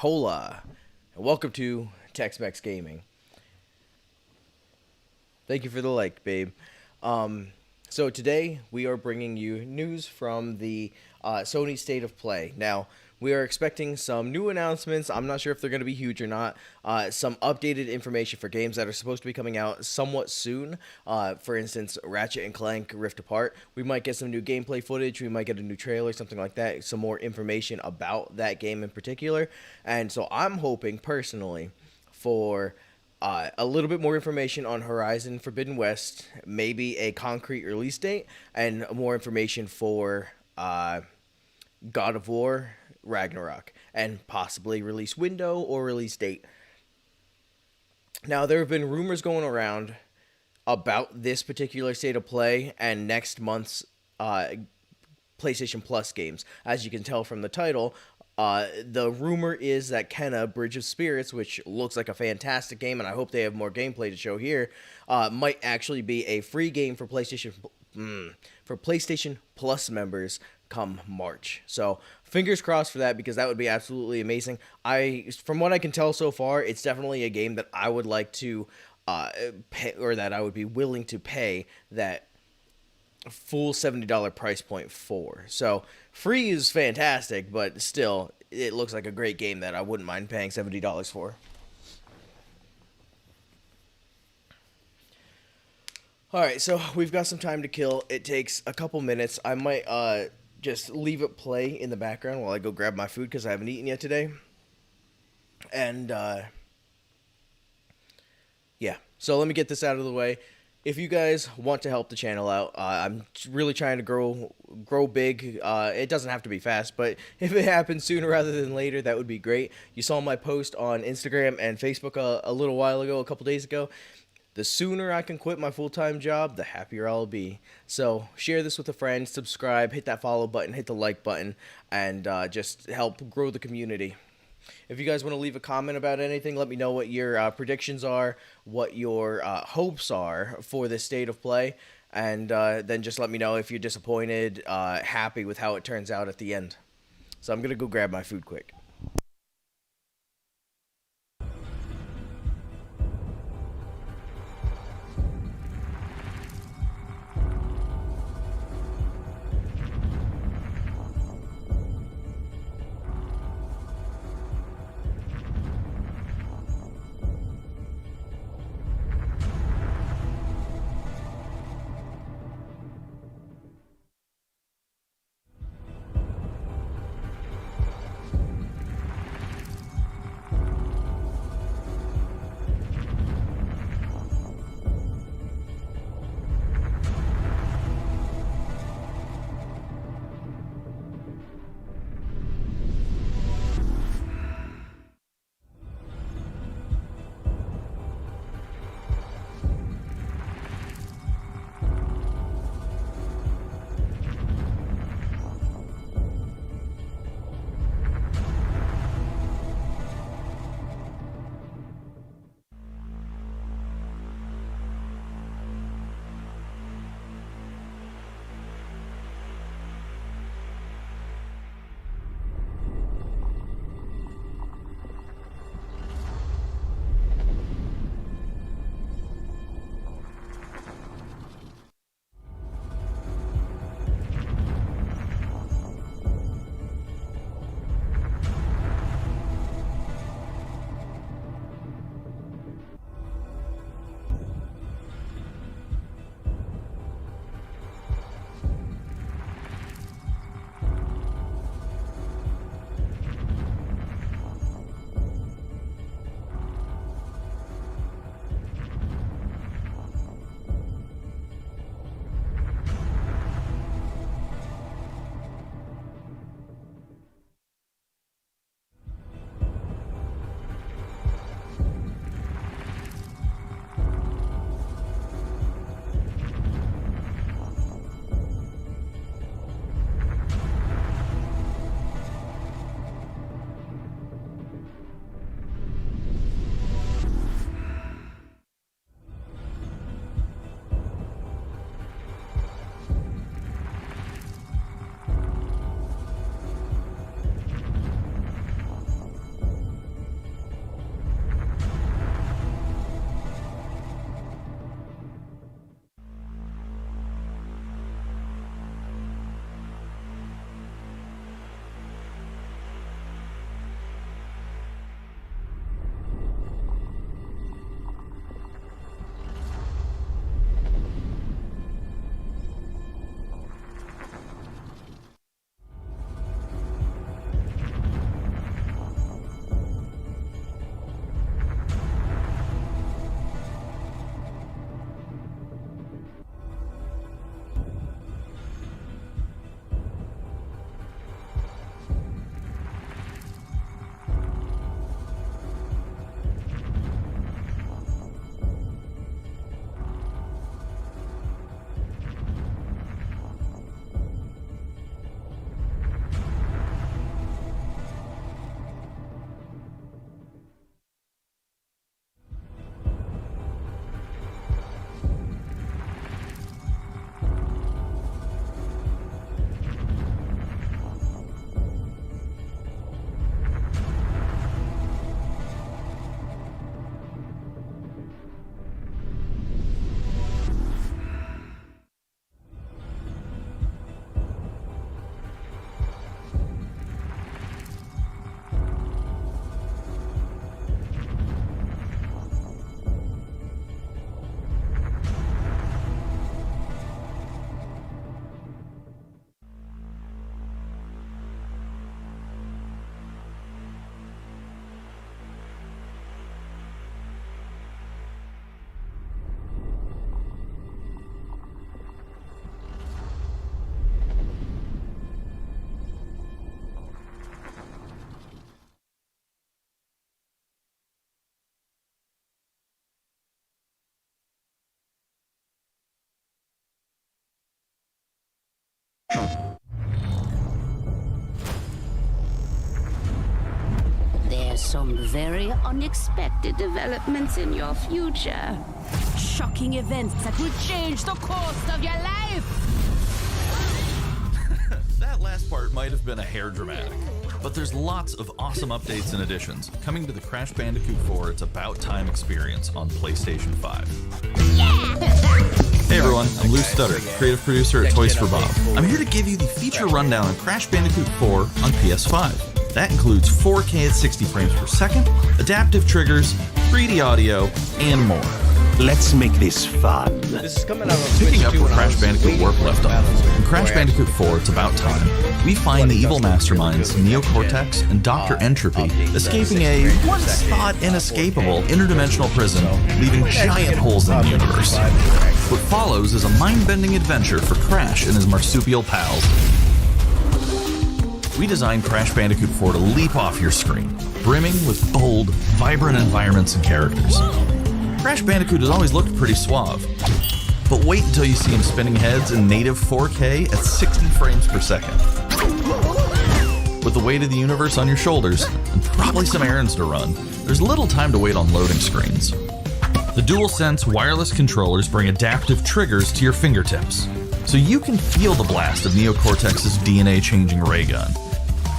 Hola, and welcome to Tex-Mex Gaming. Thank you for the like, babe. So today we are bringing you news from the Sony State of Play. Now, we are expecting some new announcements. I'm not sure if they're going to be huge or not. Some updated information for games that are supposed to be coming out somewhat soon. For instance, Ratchet and Clank Rift Apart. We might get some new gameplay footage. We might get a new trailer, something like that. Some more information about that game in particular. And so I'm hoping personally for a little bit more information on Horizon Forbidden West, maybe a concrete release date, and more information for God of War Ragnarok, and possibly release window or release date. Now, there have been rumors going around about this particular state of play and next month's PlayStation Plus games. As you can tell from the title, the rumor is that Kenna Bridge of Spirits, which looks like a fantastic game, and I hope they have more gameplay to show here, might actually be a free game for PlayStation Plus members come March. So fingers crossed for that, because that would be absolutely amazing. From what I can tell so far, it's definitely a game that I would like to pay, or that I would be willing to pay that full $70 price point for. So free is fantastic, but still, it looks like a great game that I wouldn't mind paying $70 for. Alright, so we've got some time to kill. It takes a couple minutes. I might just leave it play in the background while I go grab my food, because I haven't eaten yet today. And yeah, so let me get this out of the way. If you guys want to help the channel out, I'm really trying to grow big. It doesn't have to be fast, but if it happens sooner rather than later, that would be great. You saw my post on Instagram and Facebook a little while ago, a couple days ago. The sooner I can quit my full-time job, the happier I'll be. So share this with a friend, subscribe, hit that follow button, hit the like button, and just help grow the community. If you guys want to leave a comment about anything, let me know what your predictions are, what your hopes are for this state of play, and then just let me know if you're disappointed, happy with how it turns out at the end. So I'm going to go grab my food quick. There's some very unexpected developments in your future. Shocking events that will change the course of your life. That last part might have been a hair dramatic, but there's lots of awesome updates and additions coming to the Crash Bandicoot 4 It's About Time experience on PlayStation 5. Hey everyone, I'm Lou Stutter, creative producer at Toys for Bob. I'm here to give you the feature rundown on Crash Bandicoot 4 on PS5. That includes 4K at 60 frames per second, adaptive triggers, 3D audio, and more. Let's make this fun. This is coming out on Switch. Picking up too, where and I Crash was Bandicoot waiting Warp for left it to off. balance it In Crash before I Bandicoot actually 4 It's About Time, we find the evil masterminds Neo Cortex and Dr. Entropy escaping a once thought inescapable interdimensional prison, leaving giant holes in the universe. What follows is a mind-bending adventure for Crash and his marsupial pals. We designed Crash Bandicoot 4 to leap off your screen, brimming with bold, vibrant environments and characters. Crash Bandicoot has always looked pretty suave, but wait until you see him spinning heads in native 4K at 60 frames per second. With the weight of the universe on your shoulders, and probably some errands to run, there's little time to wait on loading screens. The DualSense wireless controllers bring adaptive triggers to your fingertips, so you can feel the blast of Neo Cortex's DNA-changing ray gun,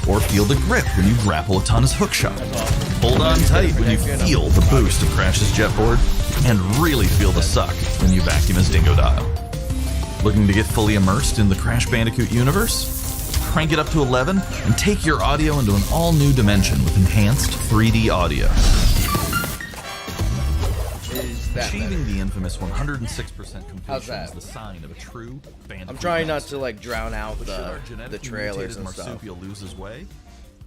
or feel the grip when you grapple a Tana's hookshot. Hold on tight when you feel the boost of Crash's jetboard, and really feel the suck when you vacuum his Dingo Dial. Looking to get fully immersed in the Crash Bandicoot universe? Crank it up to 11 and take your audio into an all-new dimension with enhanced 3D audio. Achieving the infamous 106% completion is the sign of a true Bandicoot. I'm trying not master. to like drown out But should our the genetically trailers mutated and stuff. marsupial lose his way?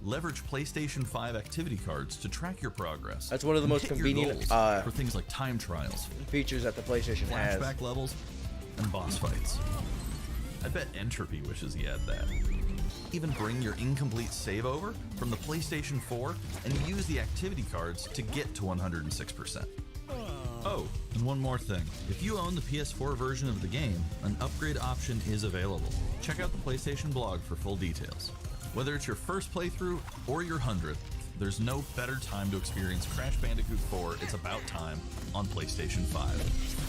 Leverage PlayStation 5 activity cards to track your progress. That's one of the and most hit your convenient, goals for things like time trials, features that the PlayStation has. flashback levels, and boss fights. I bet Entropy wishes he had that. Even bring your incomplete save over from the PlayStation 4 and use the activity cards to get to 106%. Oh, and one more thing. If you own the PS4 version of the game, an upgrade option is available. Check out the PlayStation blog for full details. Whether it's your first playthrough or your 100th, there's no better time to experience Crash Bandicoot 4 It's About Time on PlayStation 5.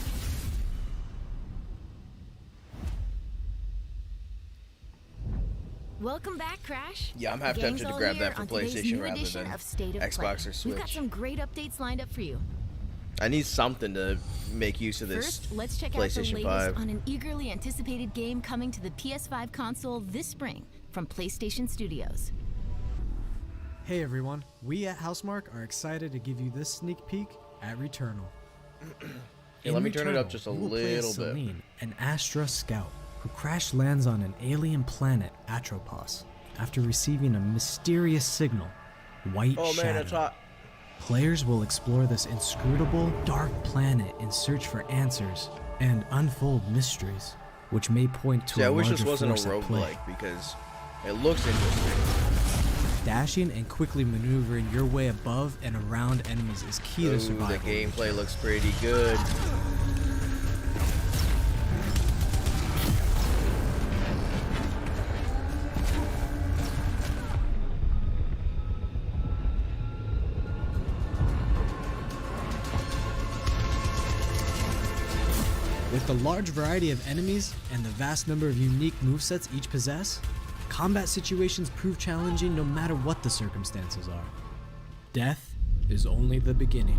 Welcome back, Crash. Yeah, I'm half The tempted gang's to all grab here that for on today's PlayStation new rather edition than of State of Xbox Play. or Switch. We've got some great updates lined up for you. I need something to make use of this First, let's check out the PlayStation latest 5. on an eagerly anticipated game coming to the PS5 console this spring from PlayStation Studios. Hey everyone, we at Housemark are excited to give you this sneak peek at Returnal. Hey, let me turn it up just a you will play as little bit. Celine, an Astra scout who crash lands on an alien planet, Atropos, after receiving a mysterious signal, White Oh Shadow. man, it's hot. Players will explore this inscrutable, dark planet in search for answers and unfold mysteries, which may point to See, I a wish larger this wasn't a force at play. roguelike because it looks interesting. Dashing and quickly maneuvering your way above and around enemies is key to Ooh, the survival. gameplay looks pretty good. With the large variety of enemies and the vast number of unique movesets each possess, combat situations prove challenging no matter what the circumstances are. Death is only the beginning.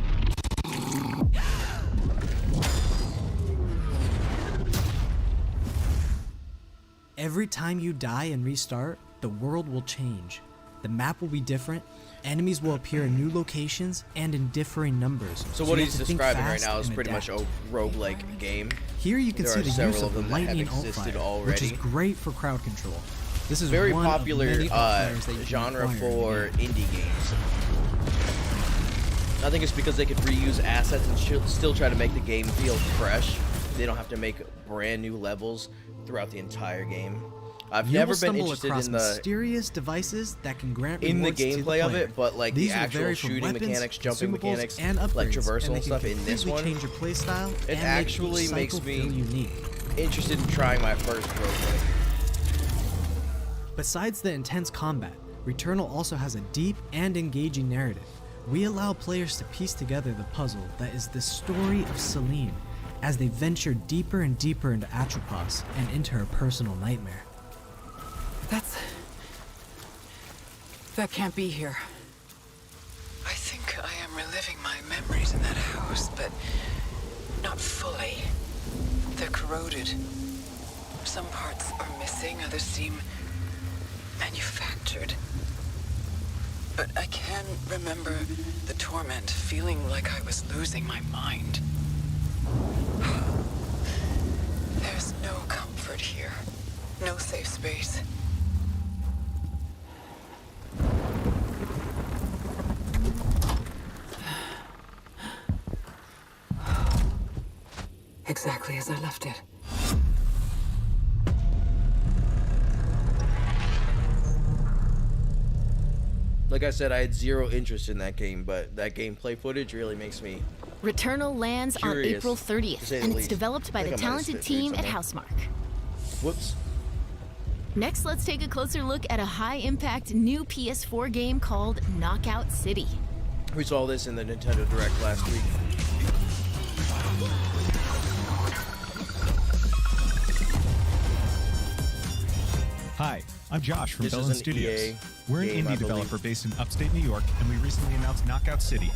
Every time you die and restart, the world will change. The map will be different, enemies will appear in new locations and in differing numbers. So what you he's have to think describing right fast now is and pretty much adapt. a roguelike game. Here you can There see are the several use of of the them that have lightning existed alt-fire, which is already. great for crowd control. This is Very one of popular many alt-fires that you can genre acquire in the for game. indie games. I think it's because they could reuse assets and still try to make the game feel fresh. They don't have to make brand new levels throughout the entire game. I've You never will been stumble interested across in the mysterious devices that can grant in the rewards to gameplay of player. it, but like These the will actual vary from shooting weapons, mechanics, jumping consumables, mechanics, and upgrades, like traversal and they and stuff can in this completely one, change your playstyle it and actually make each makes cycle me feel unique. interested in trying my first roguelike. Besides the intense combat, Returnal also has a deep and engaging narrative. We allow players to piece together the puzzle that is the story of Celine as they venture deeper and deeper into Atropos and into her personal nightmare. That can't be here. I think I am reliving my memories in that house, but not fully. They're corroded. Some parts are missing, others seem manufactured. But I can remember the torment, feeling like I was losing my mind. There's no comfort here. No safe space. Exactly as I left it. Like I said, I had zero interest in that game, but that gameplay footage really makes me Returnal lands on curious, April to 30th, say the and it's least. developed by I the think I might have talented spit read team at somewhere. Housemarque. Whoops. Next, let's take a closer look at a high-impact new PS4 game called Knockout City. We saw this in the Nintendo Direct last week. Hi, I'm Josh from This is Bellin an Studios. EA We're an game, I indie developer believe. based in upstate New York, and we recently announced Knockout City,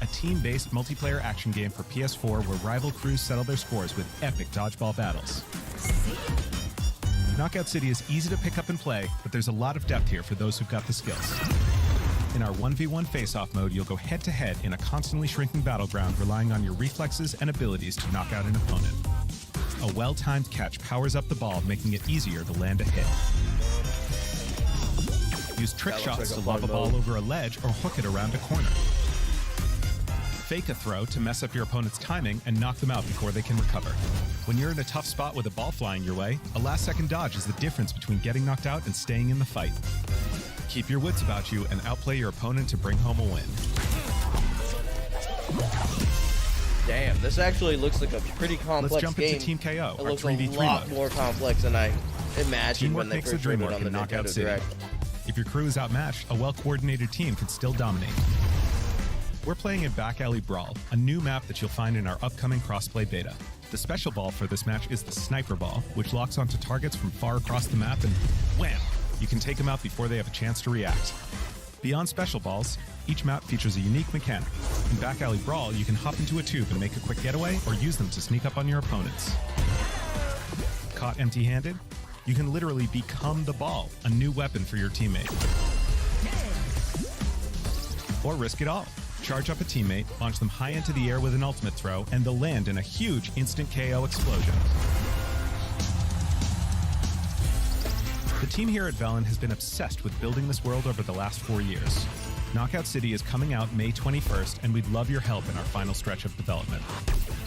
a team-based multiplayer action game for PS4 where rival crews settle their scores with epic dodgeball battles. Knockout City is easy to pick up and play, but there's a lot of depth here for those who've got the skills. In our 1v1 face-off mode, you'll go head-to-head in a constantly shrinking battleground, relying on your reflexes and abilities to knock out an opponent. A well-timed catch powers up the ball, making it easier to land a hit. Use trick That looks shots like a to lob fun a ball mode. over a ledge or hook it around a corner. Fake a throw to mess up your opponent's timing and knock them out before they can recover. When you're in a tough spot with a ball flying your way, a last-second dodge is the difference between getting knocked out and staying in the fight. Keep your wits about you and outplay your opponent to bring home a win. Damn, this actually looks like a pretty complex Let's jump game. into Team KO, It our looks 3v3 a lot mode. more complex than I imagined Teamwork when they makes the first dream showed it work on the in Knockout Nintendo City. Direct. If your crew is outmatched, a well-coordinated team can still dominate. We're playing in Back Alley Brawl, a new map that you'll find in our upcoming crossplay beta. The special ball for this match is the Sniper Ball, which locks onto targets from far across the map and wham! You can take them out before they have a chance to react. Beyond special balls, each map features a unique mechanic. In Back Alley Brawl, you can hop into a tube and make a quick getaway or use them to sneak up on your opponents. Caught empty-handed? You can literally become the ball, a new weapon for your teammate. Or risk it all. Charge up a teammate, launch them high into the air with an ultimate throw, and they'll land in a huge instant KO explosion. The team here at Velen has been obsessed with building this world over the last 4 years. Knockout City is coming out May 21st, and we'd love your help in our final stretch of development.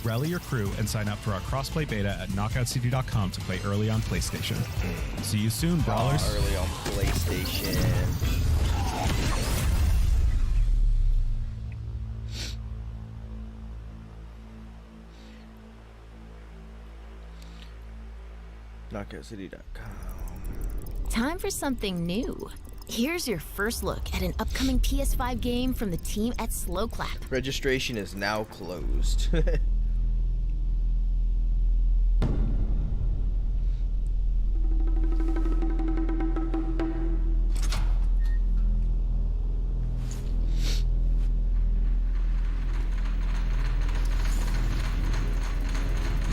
Rally your crew and sign up for our crossplay beta at knockoutcity.com to play early on PlayStation. See you soon, brawlers. Early on PlayStation. KnockoutCity.com. Time for something new. Here's your first look at an upcoming PS5 game from the team at Slow Clap. Registration is now closed.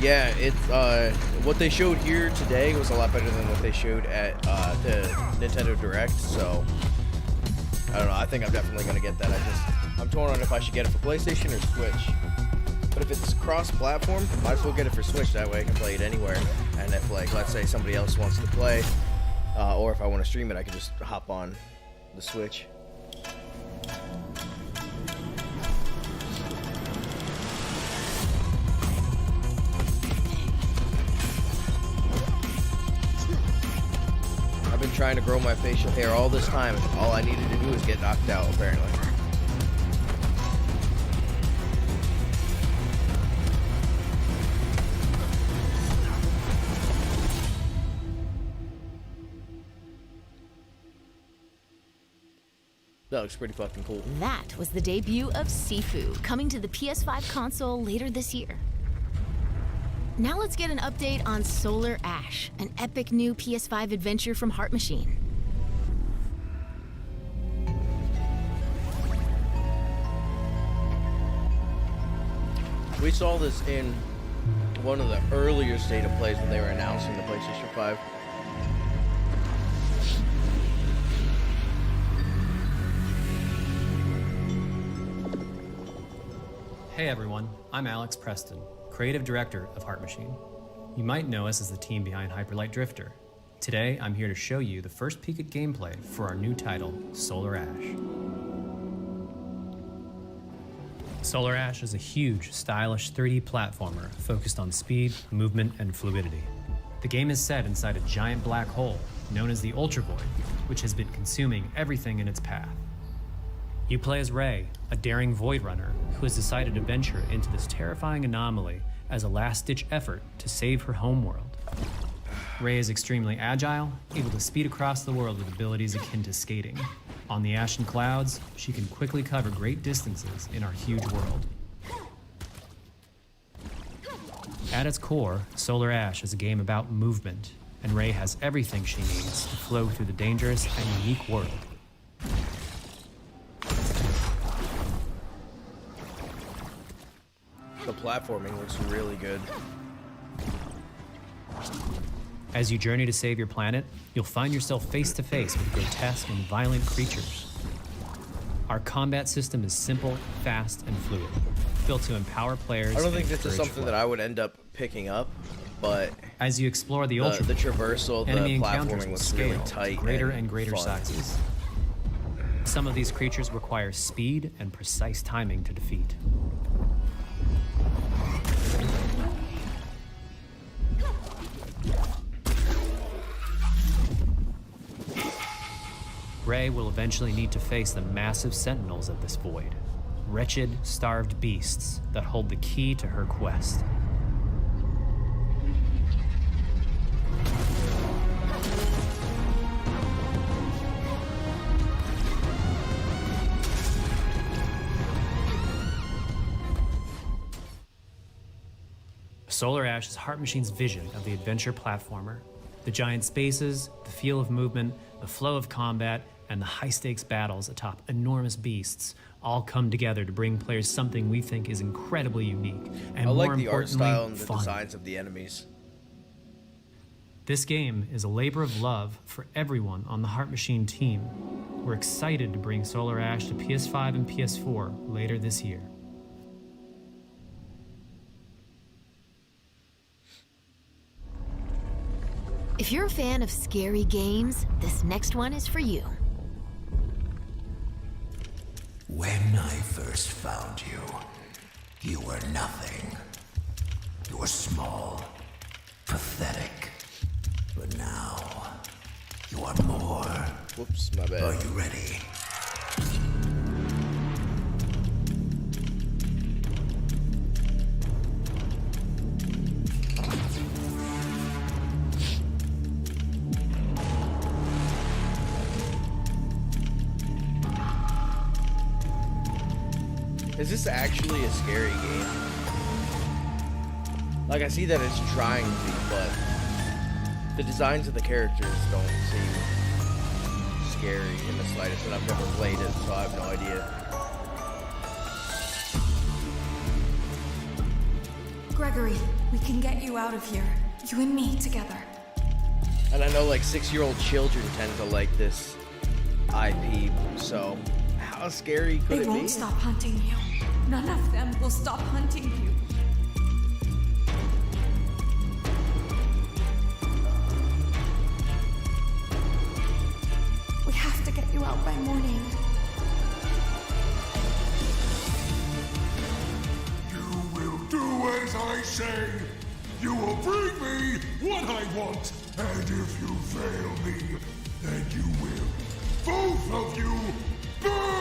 Yeah, it's what they showed here today was a lot better than what they showed at the Nintendo Direct. So I don't know. I think I'm definitely gonna get that. I'm torn on if I should get it for PlayStation or Switch. But if it's cross-platform, might as well get it for Switch. That way I can play it anywhere. And if, like, let's say somebody else wants to play, or if I want to stream it, I can just hop on the Switch. I've been trying to grow my facial hair all this time, and all I needed to do is get knocked out, apparently. That looks pretty fucking cool. That was the debut of Sifu, coming to the PS5 console later this year. Now let's get an update on Solar Ash, an epic new PS5 adventure from Heart Machine. We saw this in one of the earlier state of plays when they were announcing the PlayStation 5. Hey everyone, I'm Alex Preston, creative director of Heart Machine. You might know us as the team behind Hyperlight Drifter. Today, I'm here to show you the first peek at gameplay for our new title, Solar Ash. Solar Ash is a huge, stylish 3D platformer focused on speed, movement, and fluidity. The game is set inside a giant black hole known as the Ultra Void, which has been consuming everything in its path. You play as Ray, a daring Void Runner who has decided to venture into this terrifying anomaly as a last-ditch effort to save her homeworld. Ray is extremely agile, able to speed across the world with abilities akin to skating. On the ashen clouds, she can quickly cover great distances in our huge world. At its core, Solar Ash is a game about movement, and Ray has everything she needs to flow through the dangerous and unique world. The platforming looks really good. As you journey to save your planet, you'll find yourself face to face with grotesque and violent creatures. Our combat system is simple, fast, and fluid, built to empower players. I don't think this is something that I would end up picking up, but as you explore the Ultra, the traversal, enemy the encounters platforming will looks scale really to tight, greater and greater fun. sizes. Some of these creatures require speed and precise timing to defeat. Ray will eventually need to face the massive sentinels of this void, wretched, starved beasts that hold the key to her quest. Solar Ash is Heart Machine's vision of the adventure platformer. The giant spaces, the feel of movement, the flow of combat, and the high-stakes battles atop enormous beasts all come together to bring players something we think is incredibly unique and, I more like the art importantly, style and the fun. designs of the enemies. This game is a labor of love for everyone on the Heart Machine team. We're excited to bring Solar Ash to PS5 and PS4 later this year. If you're a fan of scary games, this next one is for you. When I first found you, you were nothing. You were small, pathetic. But now, you are more. Whoops, my bad. Are you ready? Is this actually a scary game? Like, I see that it's trying to be, but the designs of the characters don't seem scary in the slightest, and I've never played it, so I have no idea. Gregory, we can get you out of here. You and me together. And I know, like, 6-year-old children tend to like this IP, so how scary could it be? They won't stop hunting you. None of them will stop hunting you. We have to get you out by morning. You will do as I say. You will bring me what I want. And if you fail me, then you will, both of you, burn!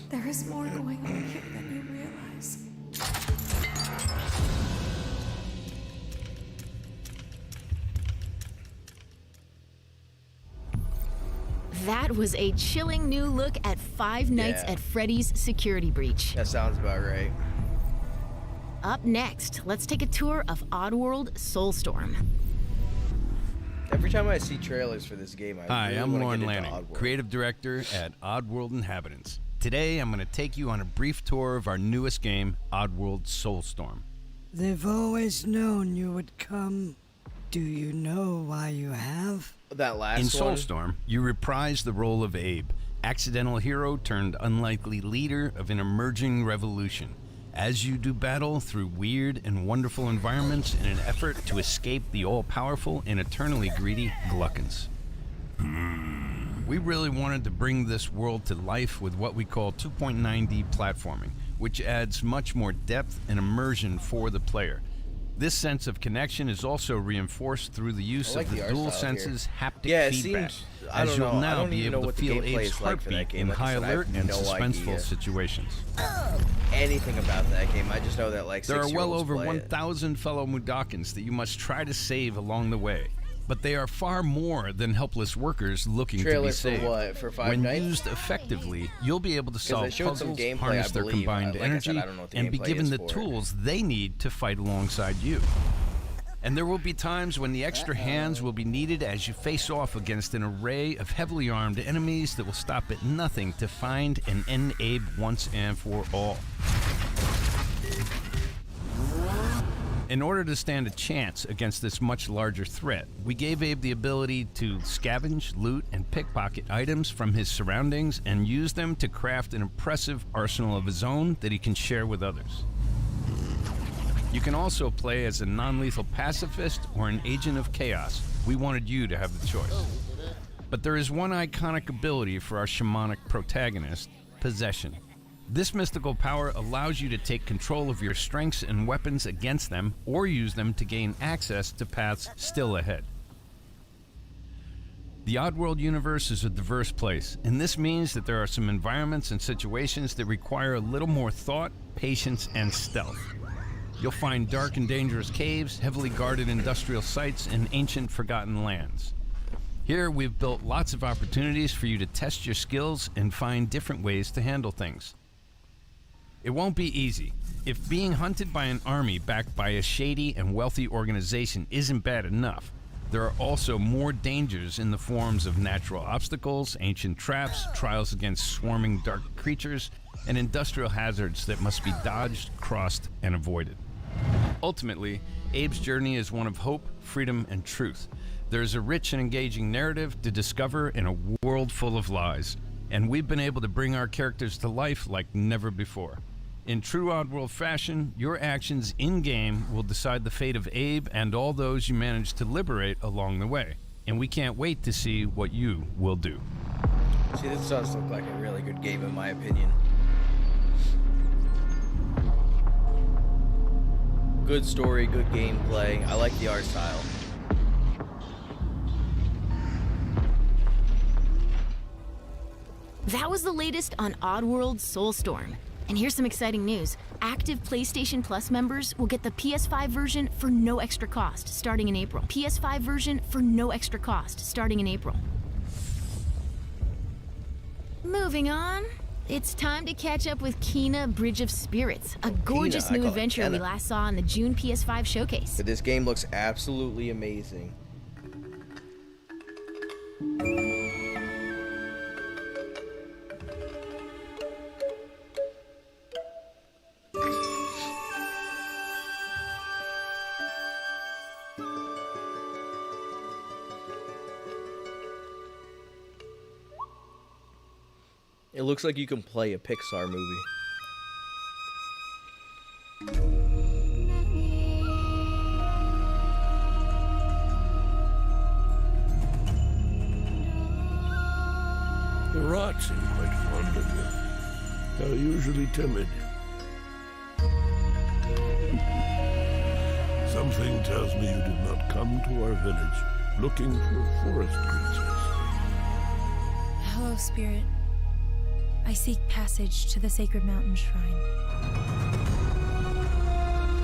There is more going on here than you realize. That was a chilling new look at Five Nights Yeah. at Freddy's security breach. That sounds about right. Up next, let's take a tour of Oddworld Soulstorm. Every time I see trailers for this game, I Hi, really I'm wanna Lauren get into Lanning, Oddworld. creative director at Oddworld Inhabitants. Today, I'm going to take you on a brief tour of our newest game, Oddworld Soulstorm. They've always known you would come. Do you know why you have? That last In one. Soulstorm, you reprise the role of Abe, accidental hero turned unlikely leader of an emerging revolution, as you do battle through weird and wonderful environments in an effort to escape the all-powerful and eternally greedy Gluckins. We really wanted to bring this world to life with what we call 2.9D platforming, which adds much more depth and immersion for the player. This sense of connection is also reinforced through the use I like of the the art dual style here. senses haptic Yeah, it feedback, seems- I as don't you'll know. I now don't be even know able to what the feel gameplay Abe's is like for that heartbeat game. in Like I high said, I have alert and no suspenseful idea. situations. Anything about that game. I just know that like There are well 6-year-olds over play it. 1,000 fellow Mudokons that you must try to save along the way. But they are far more than helpless workers looking Trailer to be for saved. what? For Five when Nights? used effectively, you'll be able to 'Cause solve they showed some puzzles, gameplay, harness I their believe. combined Like I said, energy, I don't know what the and be gameplay given is the for it. tools they need to fight alongside you. And there will be times when the extra hands will be needed as you face off against an array of heavily armed enemies that will stop at nothing to find and end Abe once and for all. In order to stand a chance against this much larger threat, we gave Abe the ability to scavenge, loot, and pickpocket items from his surroundings and use them to craft an impressive arsenal of his own that he can share with others. You can also play as a non-lethal pacifist or an agent of chaos. We wanted you to have the choice. But there is one iconic ability for our shamanic protagonist, possession. This mystical power allows you to take control of your strengths and weapons against them, or use them to gain access to paths still ahead. The Oddworld universe is a diverse place, and this means that there are some environments and situations that require a little more thought, patience, and stealth. You'll find dark and dangerous caves, heavily guarded industrial sites, and ancient forgotten lands. Here, we've built lots of opportunities for you to test your skills and find different ways to handle things. It won't be easy. If being hunted by an army backed by a shady and wealthy organization isn't bad enough, there are also more dangers in the forms of natural obstacles, ancient traps, trials against swarming dark creatures, and industrial hazards that must be dodged, crossed, and avoided. Ultimately, Abe's journey is one of hope, freedom, and truth. There is a rich and engaging narrative to discover in a world full of lies, and we've been able to bring our characters to life like never before. In true Oddworld fashion, your actions in-game will decide the fate of Abe and all those you manage to liberate along the way, and we can't wait to see what you will do. See, this does look like a really good game in my opinion. Good story, good gameplay. I like the art style. That was the latest on Oddworld Soulstorm. And here's some exciting news. Active PlayStation Plus members will get the PS5 version for no extra cost starting in April. PS5 version for no extra cost starting in April. Moving on. It's time to catch up with Kena Bridge of Spirits, a gorgeous Kena, I new call it adventure we Kena. last saw in the June PS5 showcase. But this game looks absolutely amazing. It looks like you can play a Pixar movie. The rats seem quite fond of you. They're usually timid. Something tells me you did not come to our village looking for forest creatures. Hello, Spirit. I seek passage to the sacred mountain shrine.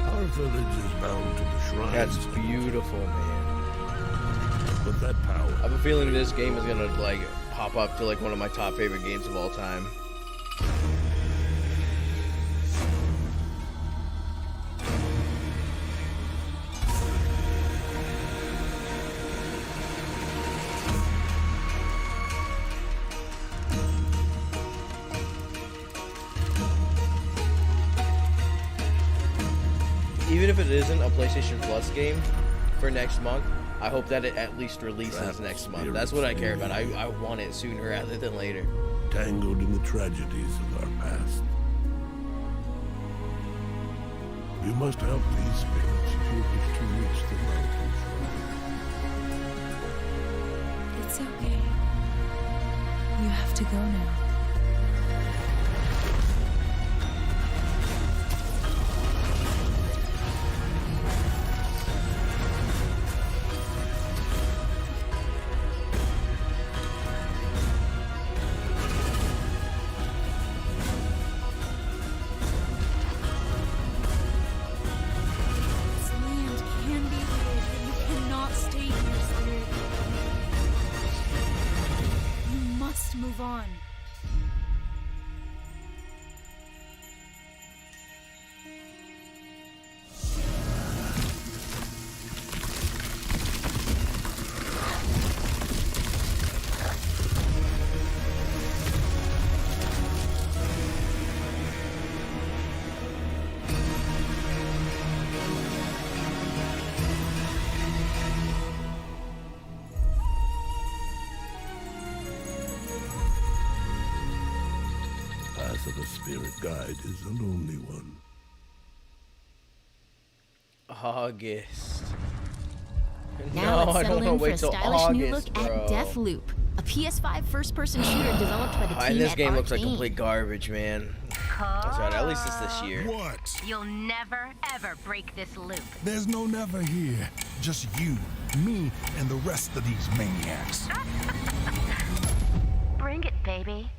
Our village is bound to the shrine. That's beautiful, man. But that power. I have a feeling this game is gonna like pop up to like one of my top favorite games of all time. Even if it isn't a PlayStation Plus game for next month, I hope that it at least releases next month. That's what I care about. I want it sooner rather than later. Tangled in the tragedies of our past. You must help these spirits if you wish to reach the mountain shrine. It's okay. You have to go now. Move on. Of a spirit guide is a lonely one. August. Now No, let's I settle don't want in to for a wait till stylish new August, look bro. at Deathloop, a PS5 first-person shooter developed by the team And this at game looks like Arcane. complete garbage, man. That's right. At least it's this year. What? You'll never, ever break this loop. There's no never here. Just you, me, and the rest of these maniacs. Bring it, baby.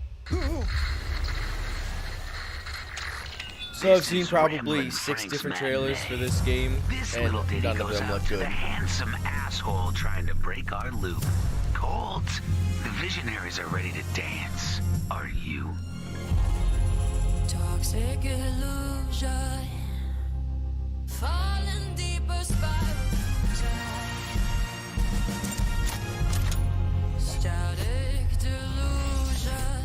So I've seen probably 6 different trailers for this game, and none of them look good. Handsome asshole trying to break our loop. Colt, the visionaries are ready to dance. Are you? Toxic illusion, falling deeper spiral down. Static delusion.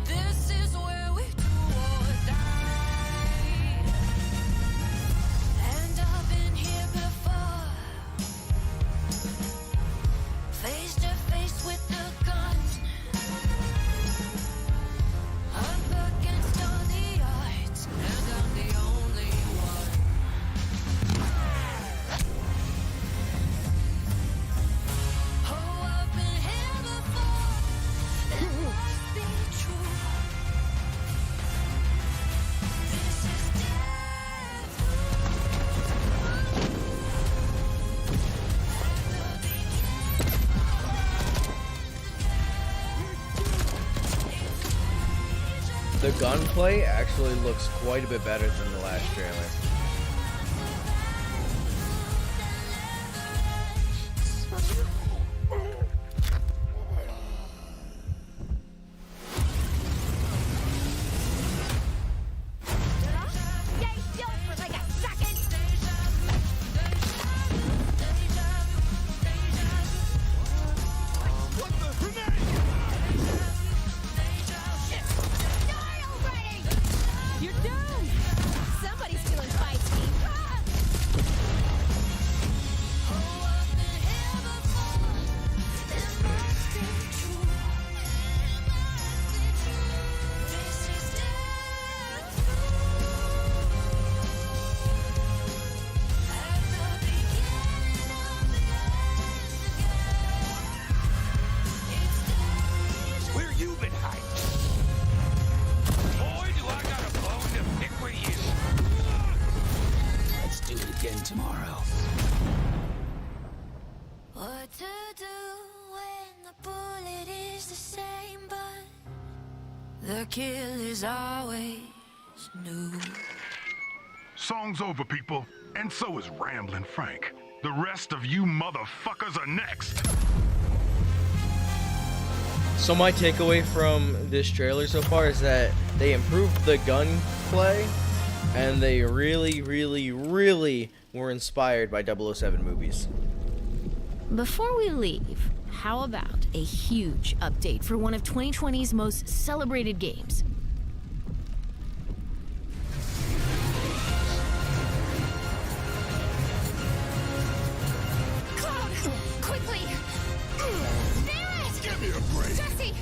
This is where we do or die. And I've been here before, face to face with the gun. Up against all the odds, and I'm the only one. Oh, I've been here before. It must be true. This is The gunplay actually looks quite a bit better than the last trailer. Stay still for like a second. Die already! You're doomed! Somebody's feeling The kill is always new. Song's over, people. And so is Ramblin' Frank. The rest of you motherfuckers are next. So my takeaway from this trailer so far is that they improved the gunplay, and they really, really, really were inspired by 007 movies. Before we leave, how about a huge update for one of 2020's most celebrated games? Cloud! Quickly! Barrett! Give me a break. Jesse!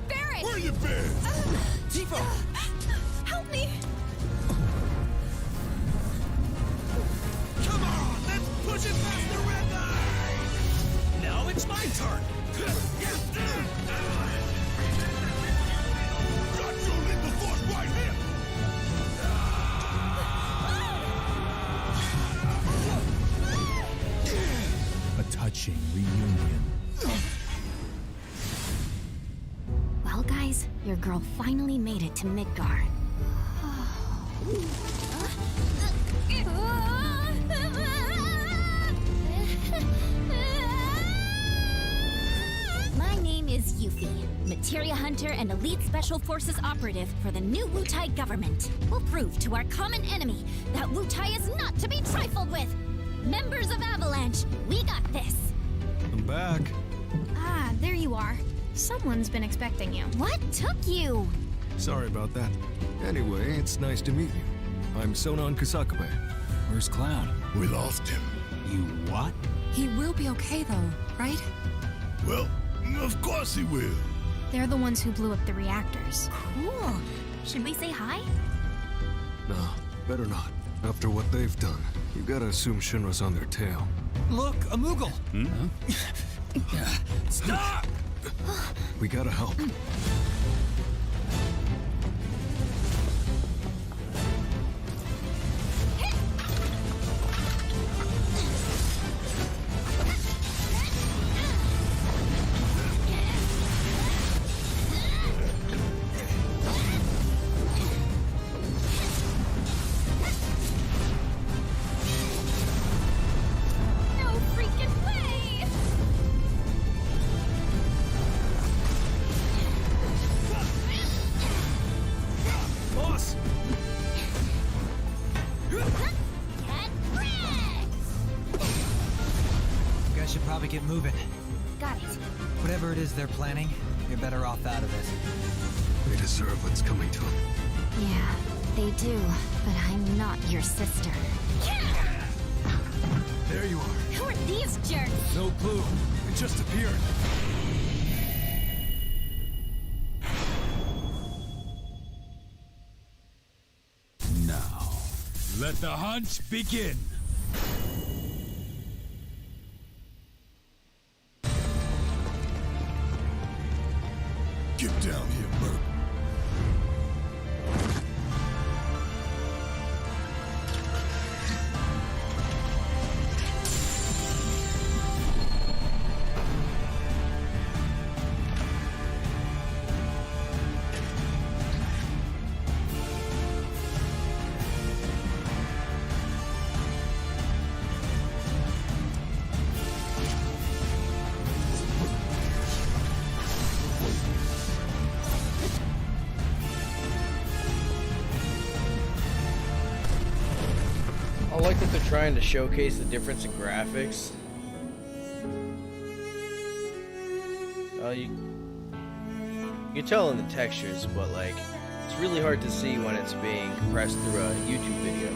Barrett! Where you been? Tifa! Help me! Come on, let's push it past the red line. Now it's my turn. Got you, lethal force right here. A touching reunion. Well, guys, your girl finally made it to Midgard. My name is Yuffie, Materia Hunter and Elite Special Forces operative for the new Wutai government. We'll prove to our common enemy that Wutai is not to be trifled with. Members of Avalanche, we got this. I'm back. Ah, there you are. Someone's been expecting you. What took you? Sorry about that. Anyway, it's nice to meet you. I'm Sonon Kusakabe. Where's Cloud? We lost him. You what? He will be okay, though, right? Well, of course he will. They're the ones who blew up the reactors. Cool. Should we say hi? No, better not. After what they've done, you gotta assume Shinra's on their tail. Look, a Moogle! Stop! We gotta help. No freaking way! Boss! You guys should probably get moving. Got it. Whatever it is they're planning, you're better off out of it. They deserve what's coming to them. Yeah, they do, but I'm not your sister. There you are. Who are these jerks? No clue. It just appeared. Now, let the hunt begin. Get down here, Merc. I like that they're trying to showcase the difference in graphics. You can tell in the textures, but like, it's really hard to see when it's being compressed through a YouTube video.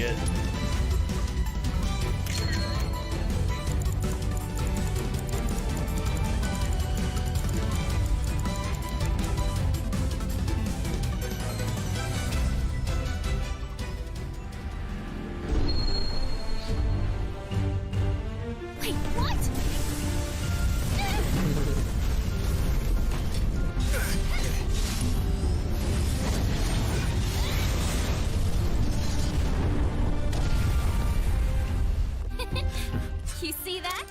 shit. Wait, what? You see that?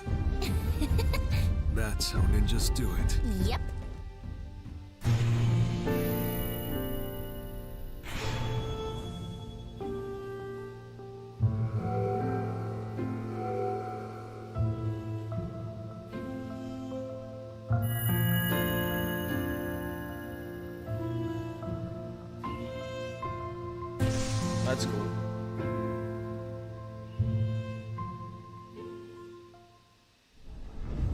That's how ninjas do it. Yep. That's cool.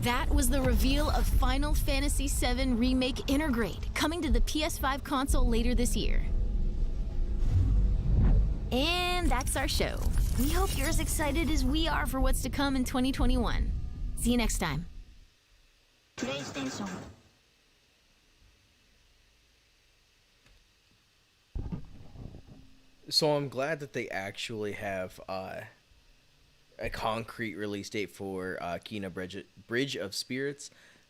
That was the reveal of Final Fantasy VII Remake Intergrade, coming to the PS5 console later this year. And that's our show. We hope you're as excited as we are for what's to come in 2021. See you next time. PlayStation. So I'm glad that they actually have a concrete release date for Kena Bridge of Spirits.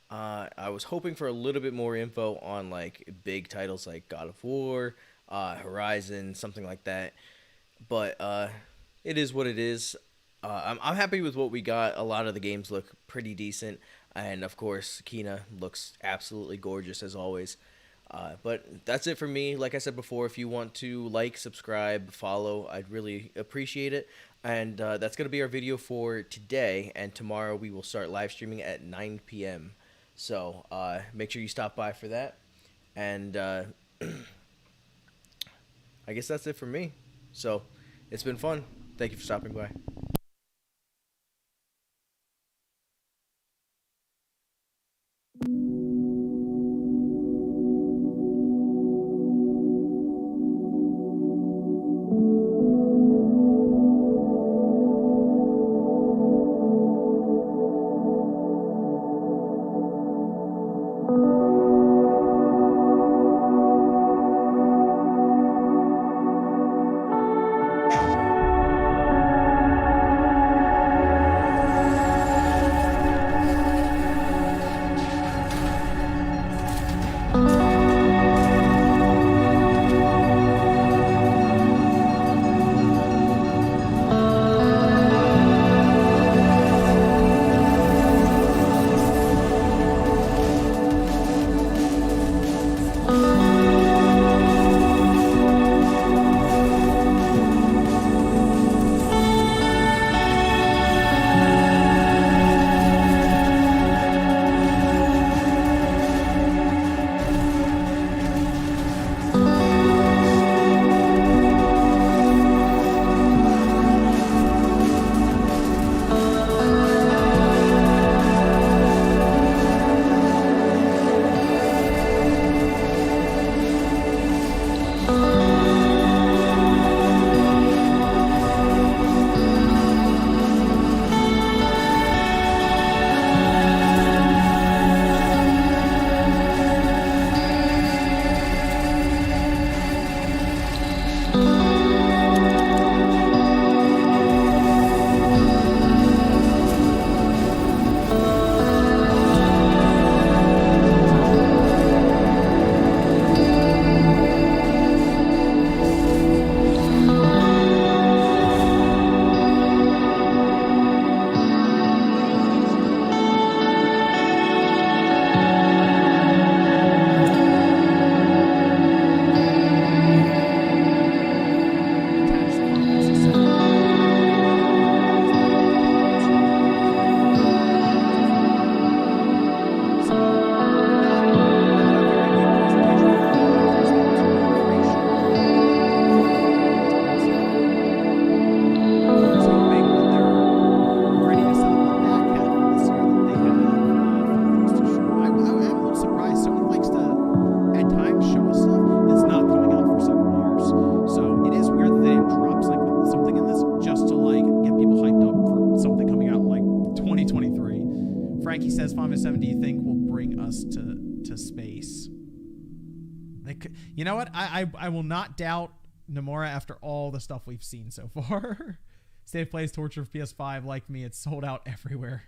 I was hoping for a little bit more info on like big titles like God of War, Horizon, something like that. But it is what it is. I'm happy with what we got. A lot of the games look pretty decent, and of course, Kena looks absolutely gorgeous as always. But that's it for me. Like I said before, if you want to like, subscribe, follow, I'd really appreciate it. And that's going to be our video for today. And tomorrow we will start live streaming at 9 p.m. So make sure you stop by for that. And I guess that's it for me. So it's been fun. Thank you for stopping by. Something in this Mikey says, Final Fantasy 7, do you think will bring us to space? You know what? I will not doubt Nomura after all the stuff we've seen so far. State of Play is torture for PS5. Like me, it's sold out everywhere.